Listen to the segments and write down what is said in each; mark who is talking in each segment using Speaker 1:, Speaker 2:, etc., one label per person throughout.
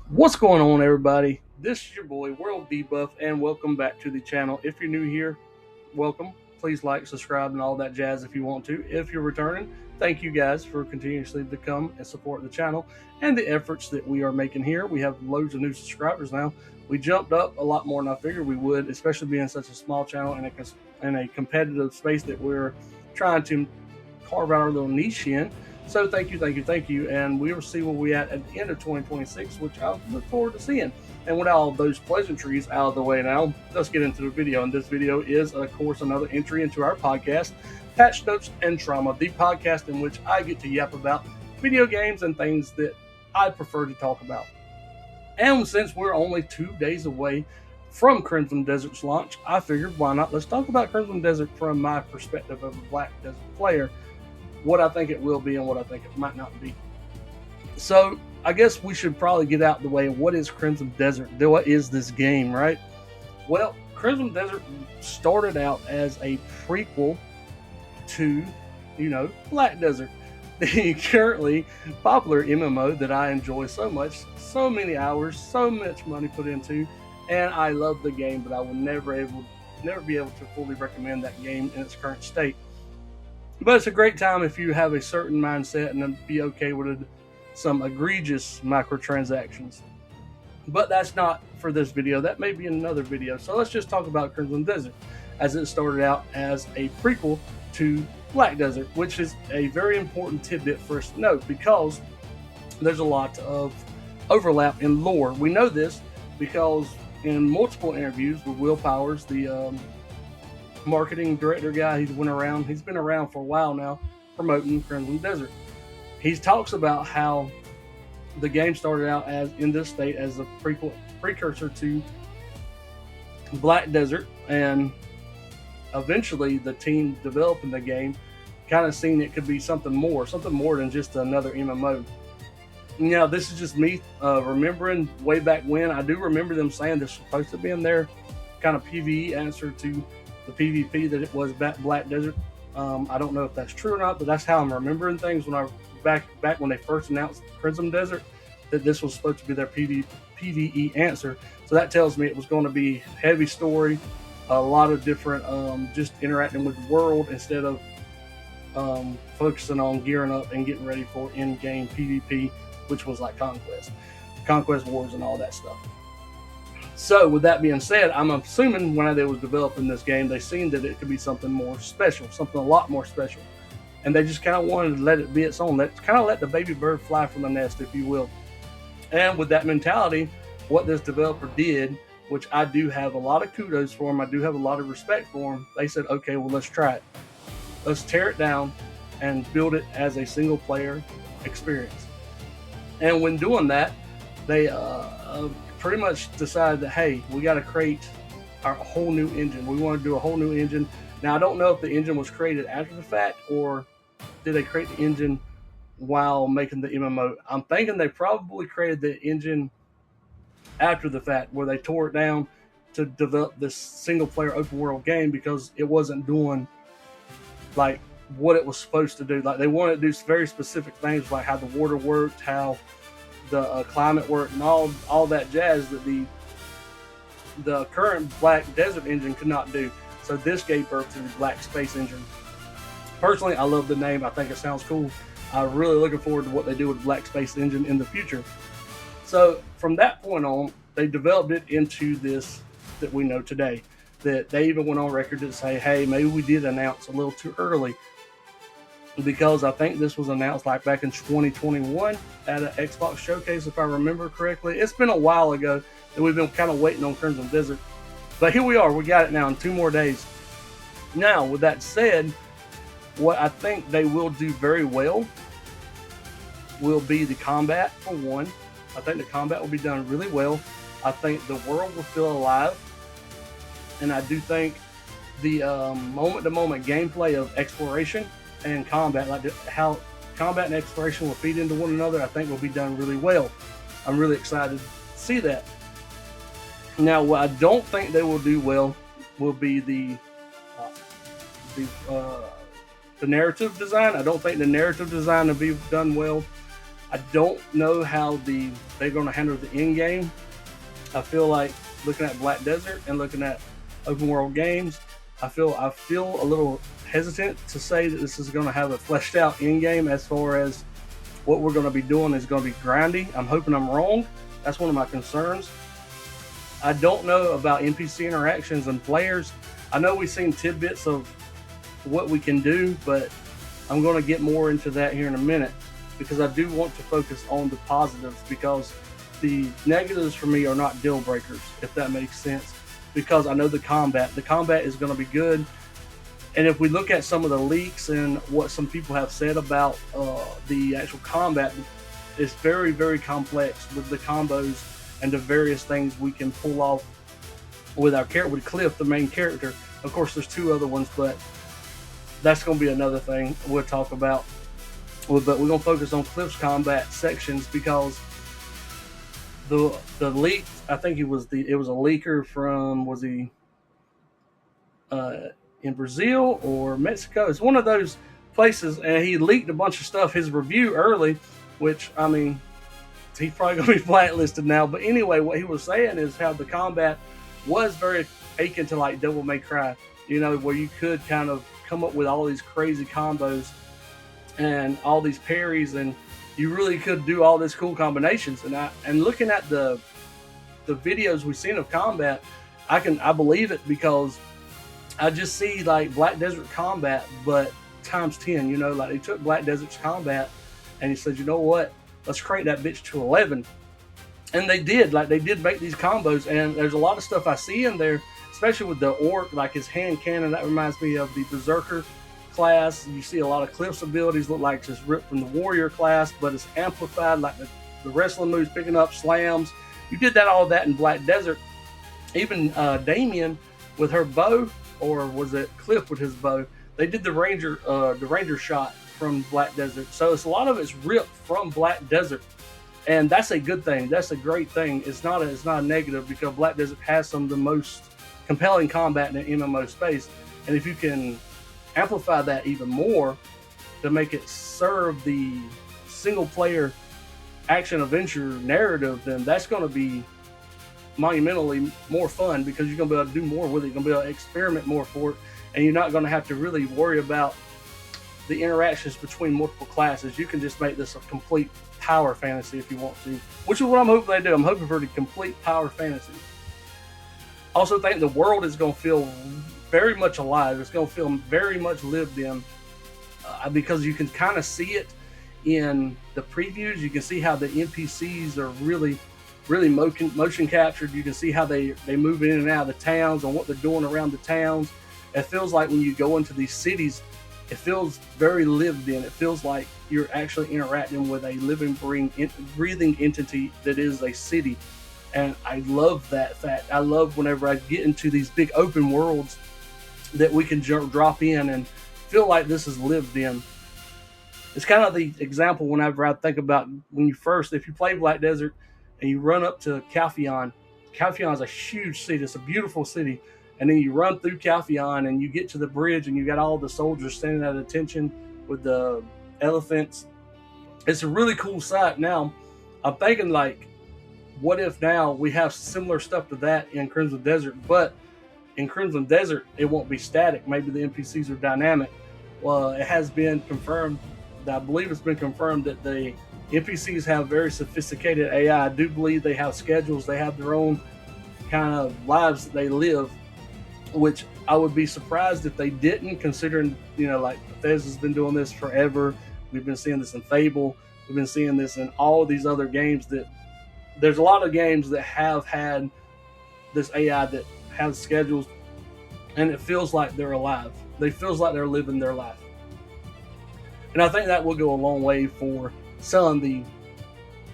Speaker 1: What's going on, everybody? This is your boy World Debuff, and welcome back to the channel. If you're new here, welcome. Please like, subscribe, and all that jazz if you want to. If you're returning, thank you guys for continuously to come and support the channel and the efforts that we are making here. We have loads of new subscribers now. We jumped up a lot more than I figured we would, especially being such a small channel and a competitive space that we're trying to carve out our little niche in. So thank you, and we will see where we at the end of 2026, which I look forward to seeing. And with all those pleasantries out of the way now, let's get into the video. And this video is, of course, another entry into our podcast, Patch Notes and Trauma, the podcast in which I get to yap about video games and things that I prefer to talk about. And since we're only 2 days away from Crimson Desert's launch, I figured why not? Let's talk about Crimson Desert from my perspective of a Black Desert player, what I think it will be and what I think it might not be. So I guess we should probably get out of the way. What is Crimson Desert? What is this game, right? Well, Crimson Desert started out as a prequel to, Black Desert, the currently popular MMO that I enjoy so much, so many hours, so much money put into, and I love the game, but I will never be able to fully recommend that game in its current state. But it's a great time if you have a certain mindset and be okay with some egregious microtransactions. But that's not for this video. That may be in another video. So let's just talk about Crimson Desert, as it started out as a prequel to Black Desert, which is a very important tidbit for us to note because there's a lot of overlap in lore. We know this because in multiple interviews with Will Powers, the marketing director guy, he's been around for a while now promoting Crimson Desert. He talks about how the game started out as in this state as a precursor to Black Desert, and eventually the team developing the game kind of seen it could be something more than just another MMO. Now, this is just me remembering way back when. I do remember them saying this was supposed to be in their kind of PvE answer to the PvP that it was Black Desert. I don't know if that's true or not, but that's how I'm remembering things when I back when they first announced Crimson Desert, that this was supposed to be their PvE answer. So that tells me it was going to be heavy story, a lot of different just interacting with the world instead of focusing on gearing up and getting ready for in-game PvP, which was like Conquest Wars and all that stuff. So with that being said, I'm assuming when they was developing this game, they seen that it could be something more special, something a lot more special. And they just kind of wanted to let it be its own. Let the baby bird fly from the nest, if you will. And with that mentality, what this developer did, which I do have a lot of kudos for him, I do have a lot of respect for him, they said, okay, well, let's try it. Let's tear it down and build it as a single player experience. And when doing that, they pretty much decided that, hey, we got to create our whole new engine. We want to do a whole new engine. Now, I don't know if the engine was created after the fact or did they create the engine while making the MMO. I'm thinking they probably created the engine after the fact, where they tore it down to develop this single player open world game because it wasn't doing like what it was supposed to do. Like, they wanted to do very specific things, like how the water worked, how the climate work, and all that jazz that the current Black Desert engine could not do. So this gave birth to the Black Space engine. Personally, I love the name. I think it sounds cool. I'm really looking forward to what they do with the Black Space engine in the future. So from that point on, they developed it into this that we know today. That they even went on record to say, hey, maybe we did announce a little too early, because I think this was announced like back in 2021 at an Xbox showcase, if I remember correctly. It's been a while ago that we've been kind of waiting on Crimson Desert. But here we are. We got it now in 2 more days. Now, with that said, what I think they will do very well will be the combat, for one. I think the combat will be done really well. I think the world will feel alive. And I do think the moment-to-moment gameplay of exploration and combat, like how combat and exploration will feed into one another, I think will be done really well. I'm really excited to see that. Now, what I don't think they will do well will be the narrative design. I don't think the narrative design will be done well. I don't know how they're going to handle the end game. I feel like looking at Black Desert and looking at open world games, I feel a little hesitant to say that this is going to have a fleshed out end game as far as what we're going to be doing is going to be grindy. I'm hoping I'm wrong. That's one of my concerns. I don't know about NPC interactions and players. I know we've seen tidbits of what we can do, but I'm going to get more into that here in a minute because I do want to focus on the positives, because the negatives for me are not deal breakers, if that makes sense, because I know the combat is going to be good. And if we look at some of the leaks and what some people have said about the actual combat, it's very, very complex with the combos and the various things we can pull off with our character, with Cliff, the main character. Of course, there's two other ones, but that's going to be another thing we'll talk about. But we're going to focus on Cliff's combat sections because the leak, I think it was a leaker from, was he in Brazil or Mexico? It's one of those places, and he leaked a bunch of stuff, his review early, which, I mean, he's probably going to be blacklisted now. But anyway, what he was saying is how the combat was very akin to like Devil May Cry, you know, where you could kind of come up with all these crazy combos and all these parries, and you really could do all these cool combinations. And looking at the videos we've seen of combat, I believe it, because I just see like Black Desert combat, but times 10. You know, like they took Black Desert's combat and he said, you know what, let's crank that bitch to 11. And they did. Like, they did make these combos, and there's a lot of stuff I see in there, especially with the orc, like his hand cannon. That reminds me of the Berserker class. You see a lot of Cliff's abilities look like just ripped from the Warrior class, but it's amplified, like the wrestling moves, picking up slams. You did all of that in Black Desert. Even Damien with her bow, or was it Cliff with his bow? They did the ranger shot from Black Desert. So it's a lot of it's ripped from Black Desert, and that's a good thing. That's a great thing. It's not a negative, because Black Desert has some of the most compelling combat in the MMO space, and if you can amplify that even more to make it serve the single player action adventure narrative, then that's going to be monumentally more fun, because you're going to be able to do more with it. You're going to be able to experiment more for it, and you're not going to have to really worry about the interactions between multiple classes. You can just make this a complete power fantasy if you want to, which is what I'm hoping they do. I'm hoping for the complete power fantasy. Also think the world is going to feel very much alive. It's going to feel very much lived in, because you can kind of see it in the previews. You can see how the NPCs are really motion captured. You can see how they move in and out of the towns and what they're doing around the towns. It feels like when you go into these cities, it feels very lived in. It feels like you're actually interacting with a living, breathing entity that is a city. And I love that fact. I love whenever I get into these big open worlds that we can drop in and feel like this is lived in. It's kind of the example whenever I think about if you play Black Desert and you run up to Calpheon. Calpheon is a huge city. It's a beautiful city. And then you run through Calpheon and you get to the bridge and you got all the soldiers standing at attention with the elephants. It's a really cool sight. Now, I'm thinking, like, what if now we have similar stuff to that in Crimson Desert, but in Crimson Desert, it won't be static. Maybe the NPCs are dynamic. Well, it has been confirmed, I believe it's been confirmed, that the NPCs have very sophisticated AI. I do believe they have schedules. They have their own kind of lives that they live, which I would be surprised if they didn't, considering, you know, like Bethesda's been doing this forever. We've been seeing this in Fable. We've been seeing this in all these other games. That there's a lot of games that have had this AI that has schedules, and it feels like they're alive. It feels like they're living their life. And I think that will go a long way for selling the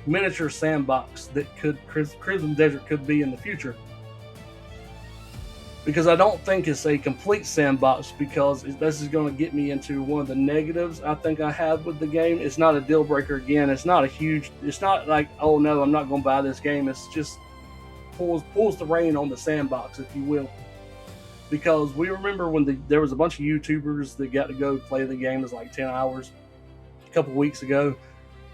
Speaker 1: miniature sandbox that Crimson Desert could be in the future. Because I don't think it's a complete sandbox, because this is going to get me into one of the negatives I think I have with the game. It's not a deal breaker again. It's not like, oh no, I'm not going to buy this game. It's just pulls the rein on the sandbox, if you will. Because we remember when there was a bunch of YouTubers that got to go play the game. It was like 10 hours a couple weeks ago.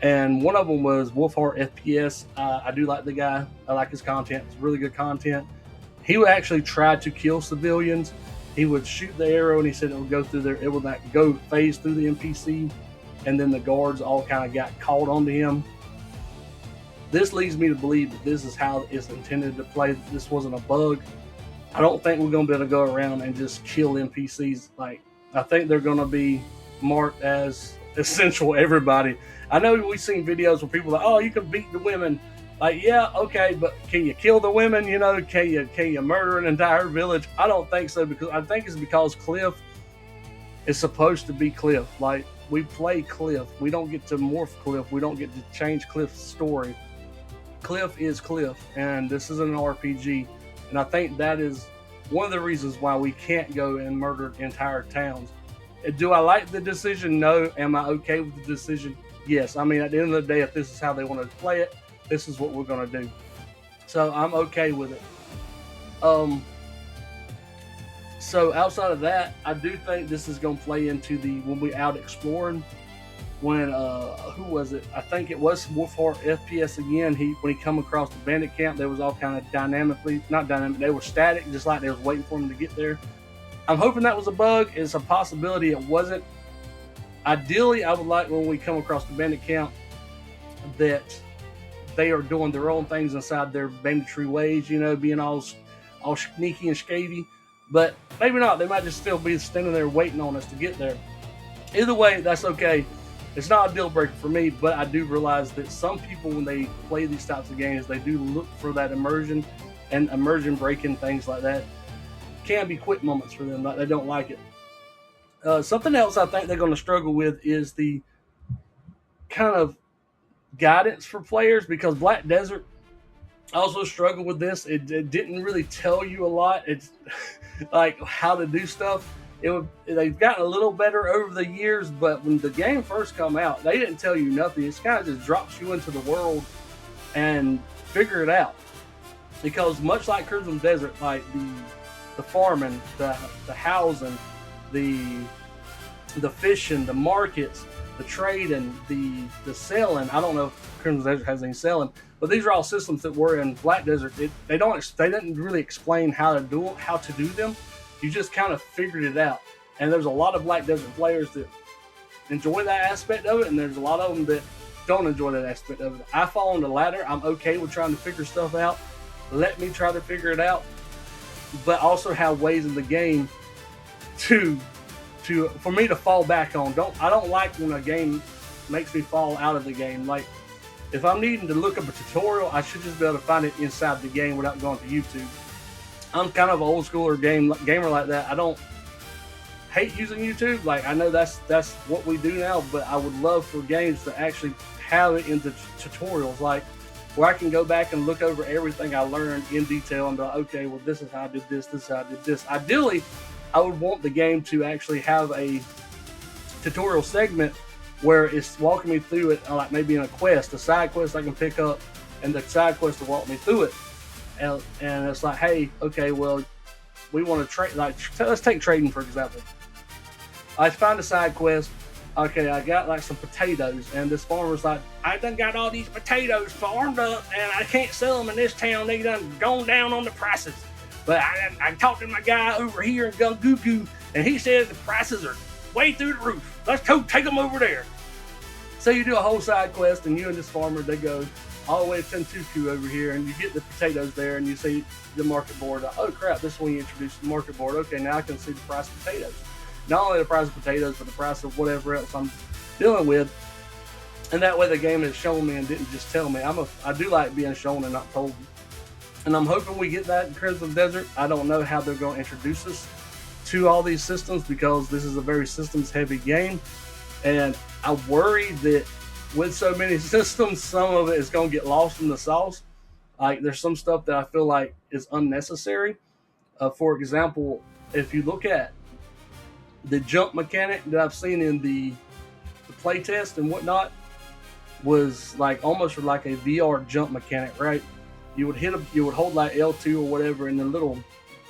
Speaker 1: And one of them was Wolfheart FPS. I do like the guy. I like his content. It's really good content. He would actually try to kill civilians. He would shoot the arrow, and he said it would go through there. It would like go phase through the NPC, and then the guards all kind of got caught onto him. This leads me to believe that this is how it's intended to play. This wasn't a bug. I don't think we're going to be able to go around and just kill NPCs. Like, I think they're going to be marked as essential everybody. I know we've seen videos where people are like, oh, you can beat the women. Like, yeah, okay, but can you kill the women? You know, can you murder an entire village? I don't think so, because I think it's because Cliff is supposed to be Cliff. Like, we play Cliff. We don't get to morph Cliff. We don't get to change Cliff's story. Cliff is Cliff, and this is an RPG. And I think that is one of the reasons why we can't go and murder entire towns. Do I like the decision? No. Am I okay with the decision? Yes. I mean, at the end of the day, if this is how they want to play it, this is what we're going to do. So I'm okay with it. So outside of that, I do think this is going to play into the when we out exploring. When who was it? I think it was Wolfheart FPS again. When he come across the bandit camp, they was all kind of not dynamic. They were static, just like they was waiting for him to get there. I'm hoping that was a bug. It's a possibility it wasn't. Ideally, I would like when we come across the bandit camp that they are doing their own things inside their banditry ways, you know, being all sneaky and scavy. But maybe not. They might just still be standing there waiting on us to get there. Either way, that's okay. It's not a deal breaker for me, but I do realize that some people, when they play these types of games, they do look for that immersion, and immersion breaking, things like that can be quick moments for them. Like, they don't like it. Something else I think they're going to struggle with is the kind of guidance for players, because Black Desert also struggled with this. It didn't really tell you a lot. It's like how to do stuff. They've gotten a little better over the years, but when the game first come out, they didn't tell you nothing. It's kind of just drops you into the world and figure it out. Because much like Crimson Desert, like the farming, the housing, the fishing, the markets, the trading, the selling. I don't know if Crimson Desert has any selling, but these are all systems that were in Black Desert. They didn't really explain how to do them. You just kind of figured it out. And there's a lot of Black Desert players that enjoy that aspect of it, and there's a lot of them that don't enjoy that aspect of it. I fall on the latter. I'm okay with trying to figure stuff out. Let me try to figure it out, but also have ways in the game for me to fall back on. I don't like when a game makes me fall out of the game. Like, if I'm needing to look up a tutorial, I should just be able to find it inside the game without going to YouTube. I'm kind of an old schooler gamer like that. I don't hate using YouTube. Like, I know that's what we do now, but I would love for games to actually have it in the tutorials, like where I can go back and look over everything I learned in detail and be like, okay, well, this is how I did this, this is how I did this. Ideally, I would want the game to actually have a tutorial segment where it's walking me through it, like maybe in a side quest I can pick up, and the side quest will walk me through it. And it's like, hey, okay, well, we want to trade. Like, let's take trading, for example. I find a side quest. Okay, I got like some potatoes, and this farmer's like, I done got all these potatoes farmed up, and I can't sell them in this town. They done gone down on the prices. But I talked to my guy over here in Gunguku, and he said the prices are way through the roof. Let's go take them over there. So you do a whole side quest, and you and this farmer, they go all the way to Tentuku over here, and you get the potatoes there, and you see the market board. Like, oh crap, this is when you introduce the market board. Okay, now I can see the price of potatoes. Not only the price of potatoes, but the price of whatever else I'm dealing with. And that way the game has shown me and didn't just tell me. I do like being shown and not told. And I'm hoping we get that in Crimson Desert. I don't know how they're going to introduce us to all these systems, because this is a very systems heavy game. And I worry that with so many systems, some of it is going to get lost in the sauce. Like, there's some stuff that I feel like is unnecessary. For example, if you look at the jump mechanic that I've seen in the playtest and whatnot, was like almost like a VR jump mechanic, right? You would hold like L2 or whatever, and the little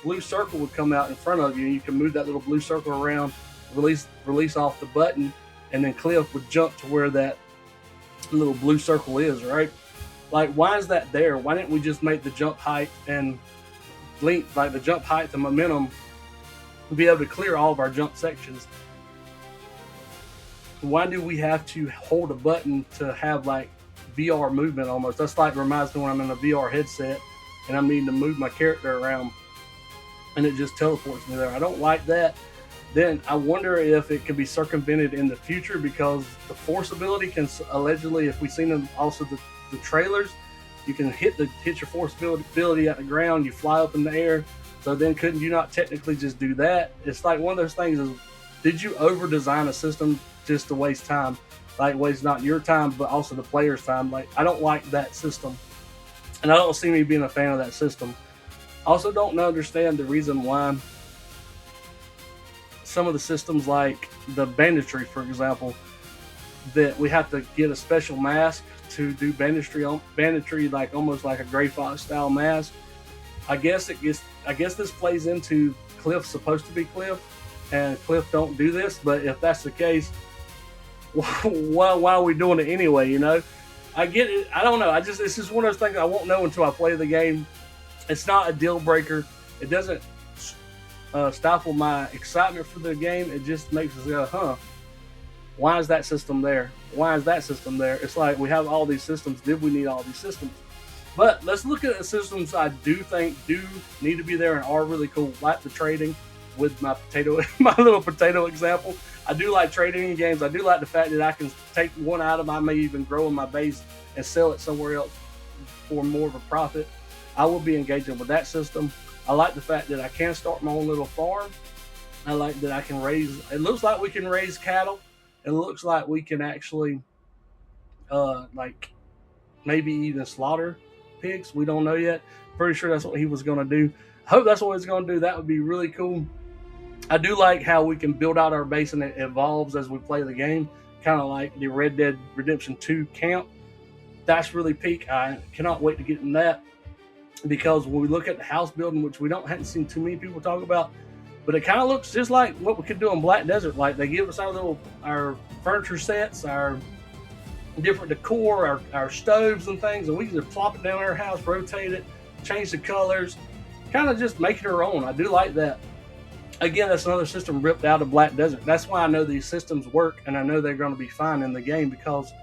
Speaker 1: blue circle would come out in front of you, and you can move that little blue circle around, release off the button, and then Cliff would jump to where that little blue circle is, right? Like, why is that there? Why didn't we just make the jump height and length, like the jump height, the momentum, be able to clear all of our jump sections? Why do we have to hold a button to have like VR movement almost? That's like reminds me when I'm in a VR headset and I'm needing to move my character around and it just teleports me there. I don't like that. Then I wonder if it can be circumvented in the future, because the force ability can allegedly, if we've seen them also the trailers, you can hit your force ability at the ground, you fly up in the air. So then couldn't you not technically just do that? It's like one of those things is, did you over design a system just to waste time? Like waste not your time, but also the player's time. Like, I don't like that system. And I don't see me being a fan of that system. I also don't understand the reason why some of the systems, like the banditry, for example, that we have to get a special mask to do banditry, like almost like a Gray Fox style mask. I guess this plays into Cliff's supposed to be Cliff, and Cliff don't do this. But if that's the case, why are we doing it anyway? You know, I get it. I don't know. It's just one of those things I won't know until I play the game. It's not a deal breaker. It doesn't stifle my excitement for the game. It just makes us go, why is that system there? Why is that system there? It's like we have all these systems. Did we need all these systems? But let's look at the systems I do think do need to be there and are really cool, like the trading with my little potato example. I do like trading in games. I do like the fact that I can take one item I may even grow in my base and sell it somewhere else for more of a profit. I will be engaging with that system. I like the fact that I can start my own little farm. I like that I can raise, it looks like we can raise cattle. It looks like we can actually like maybe even slaughter pigs. We don't know yet. Pretty sure that's what he was going to do. I hope that's what he's going to do. That would be really cool. I do like how we can build out our base and it evolves as we play the game, kind of like the Red Dead Redemption 2 camp. That's really peak. I cannot wait to get in that, because when we look at the house building, which we haven't seen too many people talk about, but it kind of looks just like what we could do in Black Desert. Like, they give us our furniture sets, our different decor, our stoves and things, and we can just plop it down our house, rotate it, change the colors, kind of just make it our own. I do like that. Again, that's another system ripped out of Black Desert. That's why I know these systems work, and I know they're going to be fine in the game, because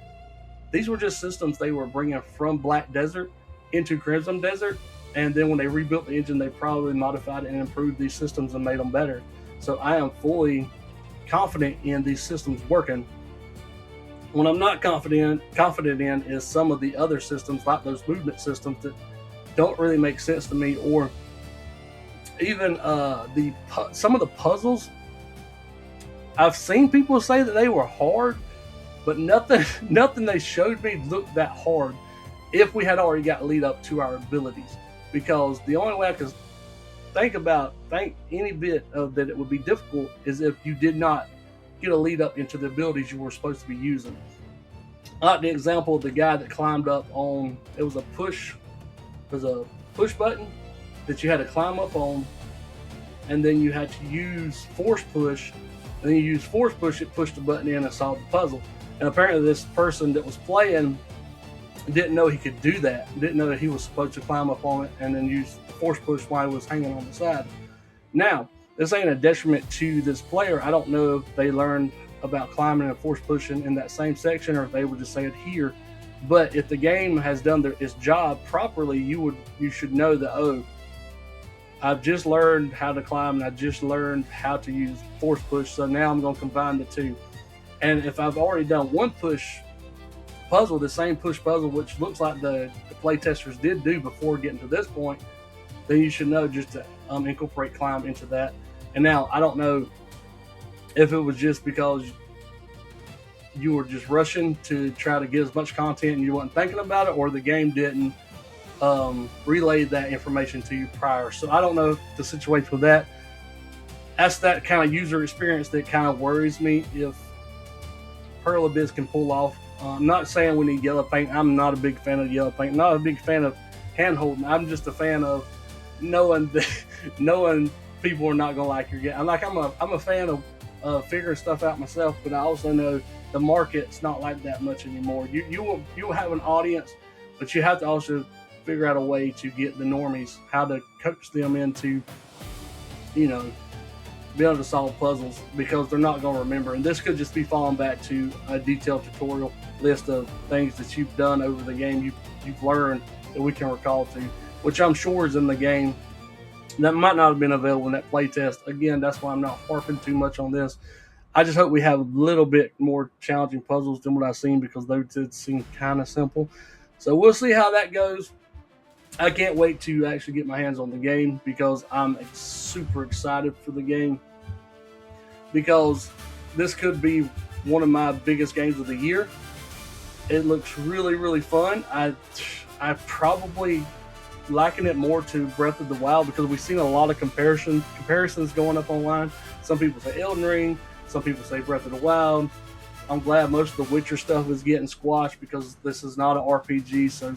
Speaker 1: these were just systems they were bringing from Black Desert into Crimson Desert, and then when they rebuilt the engine, they probably modified it and improved these systems and made them better. So I am fully confident in these systems working. What I'm not confident in is some of the other systems, like those movement systems, that don't really make sense to me, or even some of the puzzles. I've seen people say that they were hard, but nothing they showed me looked that hard if we had already got lead up to our abilities. Because the only way I could think any bit of that it would be difficult is if you did not get a lead up into the abilities you were supposed to be using. I like the example of the guy that climbed up on, it was a push button that you had to climb up on, and then you had to use force push, and then you use force push, it pushed the button in and solved the puzzle. And apparently this person that was playing didn't know he could do that, didn't know that he was supposed to climb up on it and then use force push while he was hanging on the side. Now, this ain't a detriment to this player. I don't know if they learned about climbing and force pushing in that same section, or if they would just say it here. But if the game has done its job properly, you should know that, I've just learned how to climb and I just learned how to use force push, so now I'm going to combine the two. And if I've already done one push puzzle, the same push puzzle, which looks like the playtesters did do before getting to this point, then you should know just to incorporate climb into that. And now, I don't know if it was just because you were just rushing to try to get as much content and you weren't thinking about it, or the game didn't relay that information to you prior. So I don't know the situation with that. That's that kind of user experience that kind of worries me if Pearl Abyss can pull off. I'm not saying we need yellow paint. I'm not a big fan of yellow paint. Not a big fan of hand holding. I'm just a fan of knowing people are not gonna like your game. I'm a fan of figuring stuff out myself, but I also know the market's not like that much anymore. You will have an audience, but you have to also figure out a way to get the normies, how to coach them into, you know, being able to solve puzzles, because they're not going to remember. And this could just be falling back to a detailed tutorial list of things that you've done over the game, you've learned that we can recall to, which I'm sure is in the game. That might not have been available in that playtest. Again, that's why I'm not harping too much on this. I just hope we have a little bit more challenging puzzles than what I've seen, because those did seem kind of simple. So we'll see how that goes. I can't wait to actually get my hands on the game, because I'm super excited for the game, because this could be one of my biggest games of the year. It looks really, really fun. I probably liken it more to Breath of the Wild, because we've seen a lot of comparisons going up online. Some people say Elden Ring, some people say Breath of the Wild. I'm glad most of the Witcher stuff is getting squashed, because this is not an RPG. So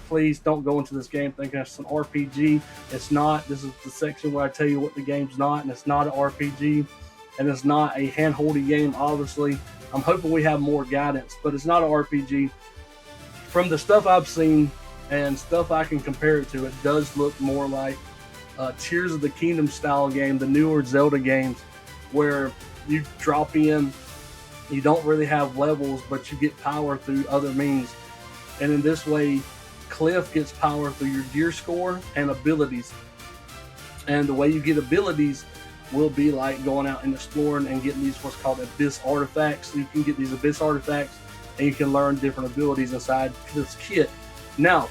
Speaker 1: please don't go into this game thinking it's an RPG. It's not. This is the section where I tell you what the game's not, and it's not an RPG, and it's not a hand-holdy game, obviously. I'm hoping we have more guidance, but it's not an RPG. From the stuff I've seen and stuff I can compare it to, it does look more like Tears of the Kingdom style game, the newer Zelda games, where you drop in, you don't really have levels, but you get power through other means. And in this way, Cliff gets power through your gear score and abilities. And the way you get abilities will be like going out and exploring and getting these what's called abyss artifacts. You can get these abyss artifacts, and you can learn different abilities inside Cliff's kit. Now,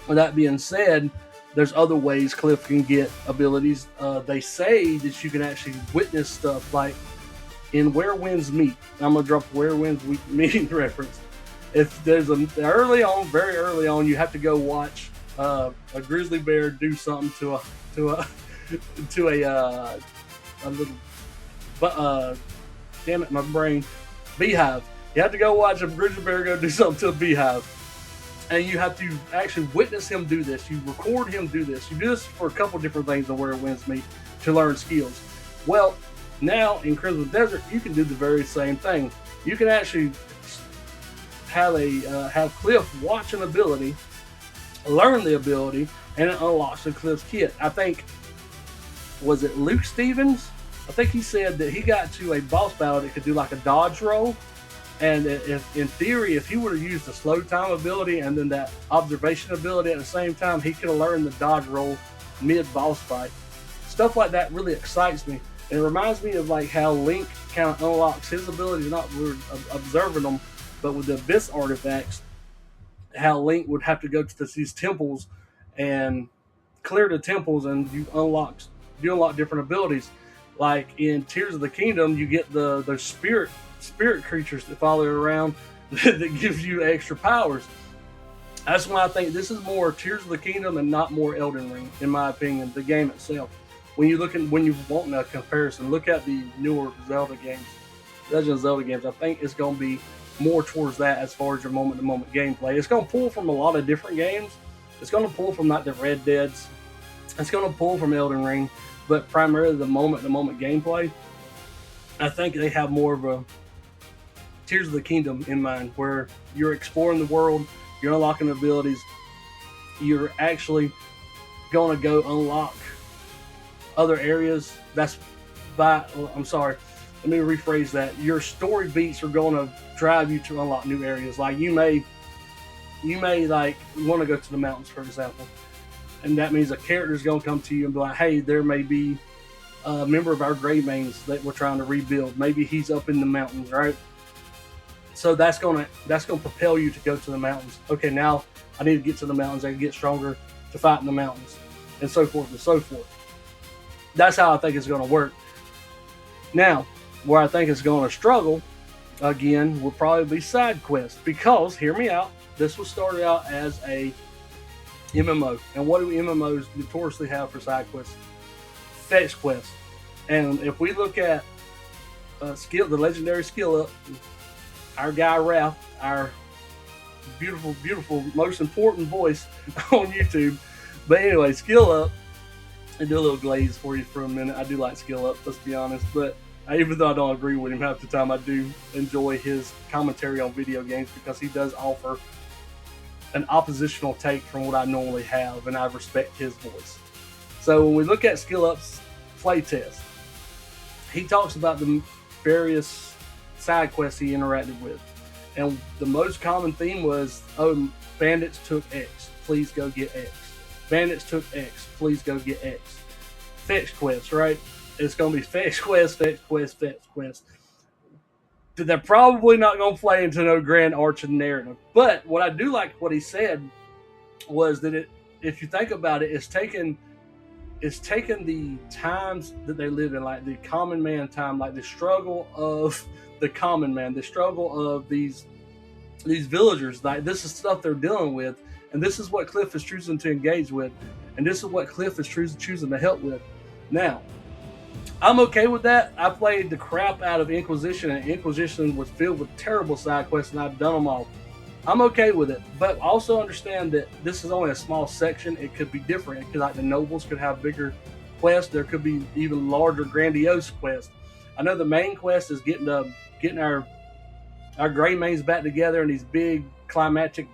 Speaker 1: with that being said, there's other ways Cliff can get abilities. They say that you can actually witness stuff, like in Where Winds Meet. I'm gonna drop Where Winds Meet reference. If there's very early on, you have to go watch a grizzly bear do something to a little, damn it, my brain, beehive. You have to go watch a grizzly bear go do something to a beehive, and you have to actually witness him do this. You record him do this. You do this for a couple different things on Where Winds Meet to learn skills. Well, now in Crimson Desert, you can do the very same thing. You can actually have Cliff watch an ability, learn the ability, and it unlocks the Cliff's kit. I think, was it Luke Stevens? I think he said that he got to a boss battle that could do like a dodge roll. And if, in theory, if he would have used the slow time ability and then that observation ability at the same time, he could have learned the dodge roll mid-boss fight. Stuff like that really excites me. And it reminds me of like how Link kind of unlocks his abilities, not we're observing them, but with the Abyss artifacts, how Link would have to go to these temples and clear the temples, and you unlock different abilities. Like in Tears of the Kingdom, you get those spirit creatures that follow you around that gives you extra powers. That's why I think this is more Tears of the Kingdom and not more Elden Ring, in my opinion, the game itself. When you want a comparison, look at the newer Zelda games, Legend of Zelda games. I think it's going to be more towards that as far as your moment-to-moment gameplay. It's going to pull from a lot of different games. It's going to pull from like the Red Deads. It's going to pull from Elden Ring, but primarily the moment-to-moment gameplay. I think they have more of a Tears of the Kingdom in mind, where you're exploring the world, you're unlocking abilities, you're actually going to go unlock other areas. Let me rephrase that. Your story beats are going to drive you to unlock new areas. Like you may like want to go to the mountains, for example, and that means a character is going to come to you and be like, hey, there may be a member of our Greymanes that we're trying to rebuild. Maybe he's up in the mountains, right? So that's gonna propel you to go to the mountains. Okay, now I need to get to the mountains. I can get stronger to fight in the mountains, and so forth and so forth. That's how I think it's going to work. Now, where I think it's going to struggle, again, will probably be side quests. Because, hear me out, this was started out as a MMO. And what do MMOs notoriously have for side quests? Fetch quests. And if we look at the legendary skill up, our guy Raph, our beautiful, beautiful, most important voice on YouTube. But anyway, skill up. I do a little glaze for you for a minute. I do like skill up, let's be honest. But Even though I don't agree with him half the time, I do enjoy his commentary on video games because he does offer an oppositional take from what I normally have, and I respect his voice. So when we look at Skill Up's playtest, he talks about the various side quests he interacted with. And the most common theme was, oh, bandits took X, please go get X. Bandits took X, please go get X. Fetch quests, right? It's going to be fetch quest, fetch quest, fetch quest. They're probably not going to play into no grand arching narrative. But what I do like what he said was that if you think about it, it's taken the times that they live in, like the common man time, like the struggle of the common man, the struggle of these villagers. Like, this is stuff they're dealing with, and this is what Cliff is choosing to engage with, and this is what Cliff is choosing to help with. Now, I'm okay with that. I played the crap out of Inquisition, and Inquisition was filled with terrible side quests, and I've done them all. I'm okay with it, but also understand that this is only a small section. It could be different. It could, like, the nobles could have bigger quests. There could be even larger, grandiose quests. I know the main quest is getting our gray mains back together in these big climactic,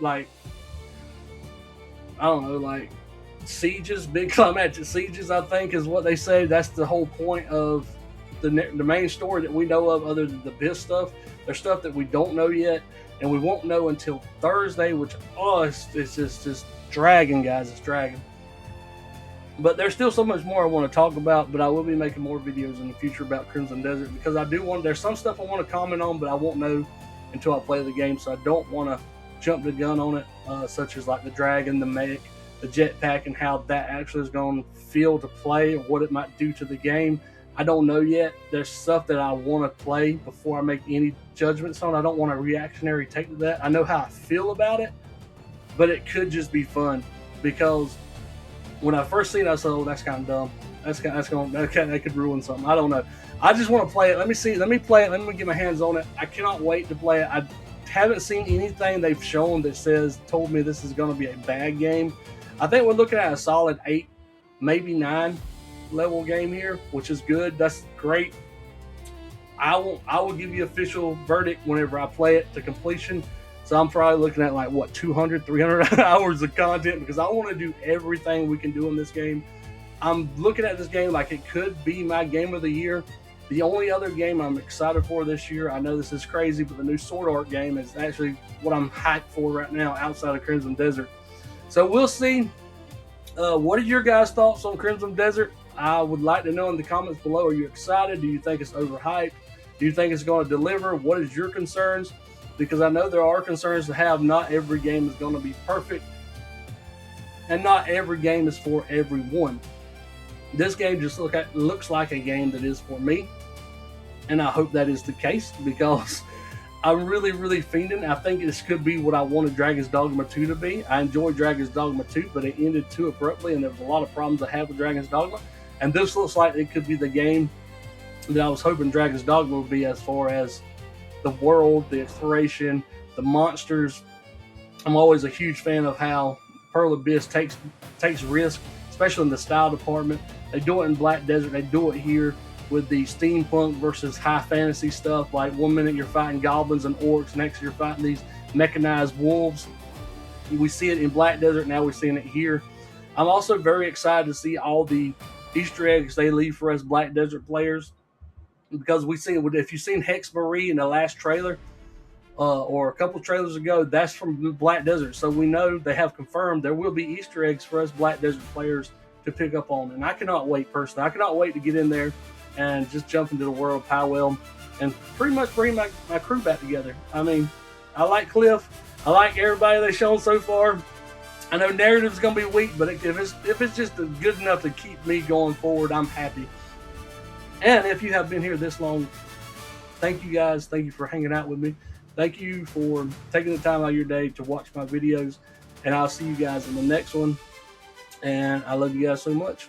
Speaker 1: like, I don't know, like sieges, big climactic sieges, I think is what they say. That's the whole point of the main story that we know of, other than the biz stuff. There's stuff that we don't know yet, and we won't know until Thursday, which, it's just dragging, guys. It's dragging. But there's still so much more I want to talk about, but I will be making more videos in the future about Crimson Desert, because there's some stuff I want to comment on, but I won't know until I play the game, so I don't want to jump the gun on it, such as like the dragon, the mech, the jetpack, and how that actually is going to feel to play, or what it might do to the game. I don't know yet. There's stuff that I want to play before I make any judgments on. I don't want a reactionary take to that. I know how I feel about it, but it could just be fun, because when I first seen it, I said, "Oh, that's kind of dumb. That could ruin something." I don't know. I just want to play it. Let me play it. Let me get my hands on it. I cannot wait to play it. I haven't seen anything they've shown that told me this is going to be a bad game. I think we're looking at a solid 8, maybe 9 level game here, which is good. That's great. I will give you official verdict whenever I play it to completion. So I'm probably looking at like, what, 200, 300 hours of content, because I want to do everything we can do in this game. I'm looking at this game like it could be my game of the year. The only other game I'm excited for this year, I know this is crazy, but the new Sword Art game is actually what I'm hyped for right now outside of Crimson Desert. So we'll see. What are your guys' thoughts on Crimson Desert? I would like to know in the comments below. Are you excited? Do you think it's overhyped? Do you think it's going to deliver? What is your concerns? Because I know there are concerns to have. Not every game is going to be perfect, and not every game is for everyone. This game just looks like a game that is for me, and I hope that is the case, because I'm really, really fiending. I think this could be what I wanted Dragon's Dogma 2 to be. I enjoyed Dragon's Dogma 2, but it ended too abruptly, and there was a lot of problems I had with Dragon's Dogma. And this looks like it could be the game that I was hoping Dragon's Dogma would be, as far as the world, the exploration, the monsters. I'm always a huge fan of how Pearl Abyss takes risk, especially in the style department. They do it in Black Desert. They do it here with the steampunk versus high fantasy stuff. Like, one minute you're fighting goblins and orcs, next you're fighting these mechanized wolves. We see it in Black Desert, now we're seeing it here. I'm also very excited to see all the Easter eggs they leave for us Black Desert players, because we see, if you've seen Hexbury in the last trailer, or a couple trailers ago, that's from Black Desert. So we know they have confirmed there will be Easter eggs for us Black Desert players to pick up on. And I cannot wait, personally. I cannot wait to get in there and just jump into the world of Powell and pretty much bring my crew back together. I mean, I like Cliff. I like everybody they've shown so far. I know narrative's going to be weak, but if it's just good enough to keep me going forward, I'm happy. And if you have been here this long, thank you guys. Thank you for hanging out with me. Thank you for taking the time out of your day to watch my videos. And I'll see you guys in the next one. And I love you guys so much.